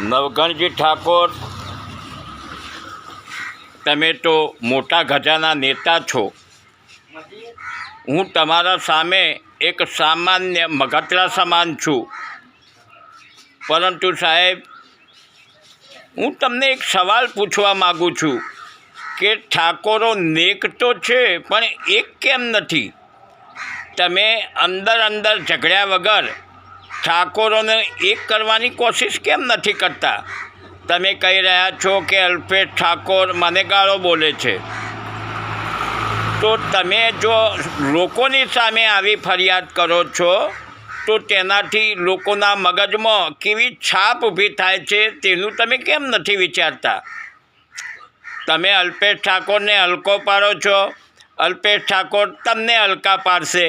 નવઘણજી ઠાકોર, તમે તો મોટા ગજાના નેતા છો. હું તમારા સામે એક સામાન્ય મગતરા સમાન છું. પરંતુ સાહેબ, હું તમને એક સવાલ પૂછવા માગું છું કે ઠાકોરો નેક તો છે પણ એક કેમ નથી? તમે અંદર અંદર ઝઘડ્યા વગર ઠાકોરોને એક કરવાની કોશિશ કેમ નથી કરતા? તમે કહી રહ્યા છો કે અલ્પેશ ઠાકોર મને ગાળો બોલે છે, તો તમે જો લોકોની સામે આવી ફરિયાદ કરો છો તો તેનાથી લોકોના મગજમાં કેવી છાપ ઊભી થાય છે તેનું તમે કેમ નથી વિચારતા? તમે અલ્પેશ ઠાકોરને હલકો પાડો છો, અલ્પેશ ઠાકોર તમને હલકા પાડશે.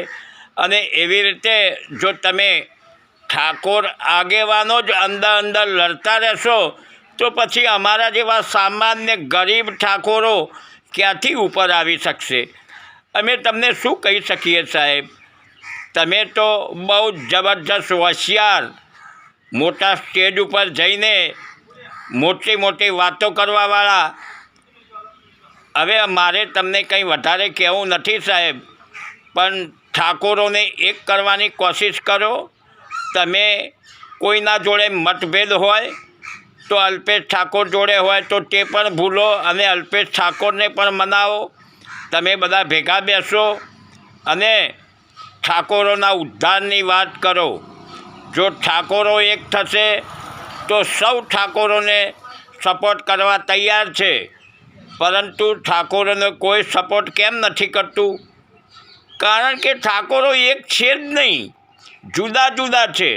અને એવી રીતે જો તમે ઠાકોર આગેવાનો જ અંદર અંદર લડતા રહેશો તો પછી અમારા જેવા સામાન્ય ગરીબ ઠાકોરો ક્યાંથી ઉપર આવી શકશે? અમે તમને શું કહી શકીએ સાહેબ? તમે તો બહુ જબરજસ્ત હોશિયાર, મોટા સ્ટેજ ઉપર જઈને મોટી મોટી વાતો કરવાવાળા. હવે મારે તમને કંઈ વધારે કહેવું નથી સાહેબ, પણ ઠાકોરોને એક કરવાની કોશિશ કરો. તમે કોઈના જોડે મતભેદ હોય તો અલ્પેશ ઠાકોર જોડે હોય તો તે પણ ભૂલો અને અલ્પેશ ઠાકોરને પણ મનાવો. તમે બધા ભેગા બેસો અને ઠાકોરોના ઉદ્ધારની વાત કરો. જો ઠાકોરો એક થશે તો સૌ ઠાકોરોને સપોર્ટ કરવા તૈયાર છે, પરંતુ ઠાકોરોને કોઈ સપોર્ટ કેમ નથી કરતું? કારણ કે ઠાકોરો એક છે જ નહીં, જુદા જુદા છે.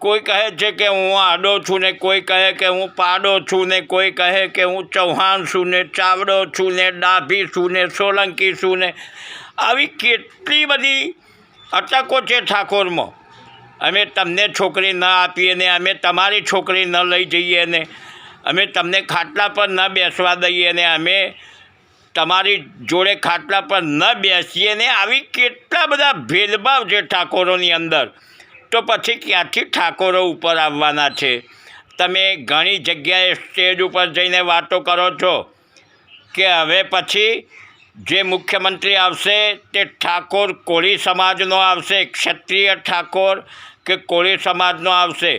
કોઈ કહે છે કે હું આડો છું ને કોઈ કહે કે હું પાડો છું ને કોઈ કહે કે હું ચૌહાણ છું ને ચાવડો છું ને ડાભી છું ને સોલંકી છું ને આવી કેટલી બધી અટકો છે ઠાકોરમાં. અમે તમને છોકરી ન આપીએ ને અમે તમારી છોકરી ન લઈ જઈએ ને અમે તમને ખાટલા પર ન બેસવા દઈએ ને અમે તમારી જોડે ખાટલા પર ન બેસીએ ને આવી કેટલા બધા ભેદભાવ છે ઠાકોરોની અંદર. તો પછી ક્યાંથી ઠાકોરો ઉપર આવવાના છે? તમે ઘણી જગ્યાએ સ્ટેજ ઉપર જઈને વાતો કરો છો કે હવે પછી જે મુખ્યમંત્રી આવશે તે ઠાકોર કોળી સમાજનો આવશે, ક્ષત્રિય ઠાકોર કે કોળી સમાજનો આવશે.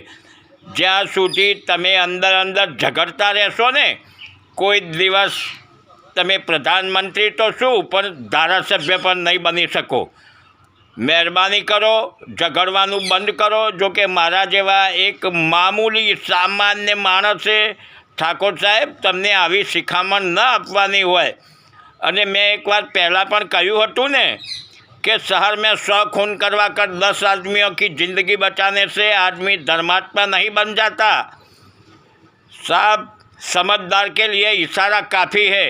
જ્યાં સુધી તમે અંદર અંદર ઝઘડતા રહેશો ને, કોઈ દિવસ તમે પ્રધાનમંત્રી તો શું પણ ધારાસભ્ય પણ નહીં બની શકો. મહેરબાની કરો, ઝઘડવાનું બંધ કરો. જો કે મારા જેવા એક મામૂલી સામાન્ય માણસે ઠાકોર સાહેબ તમને આવી શિખામણ ન આપવાની હોય. અને મેં એકવાર પહેલાં પણ કહ્યું હતું ને कि शहर में 100 खून करवा कर 10 आदमियों की ज़िंदगी बचाने से आदमी धर्मात्मा नहीं बन जाता. साहब, समझदार के लिए इशारा काफ़ी है.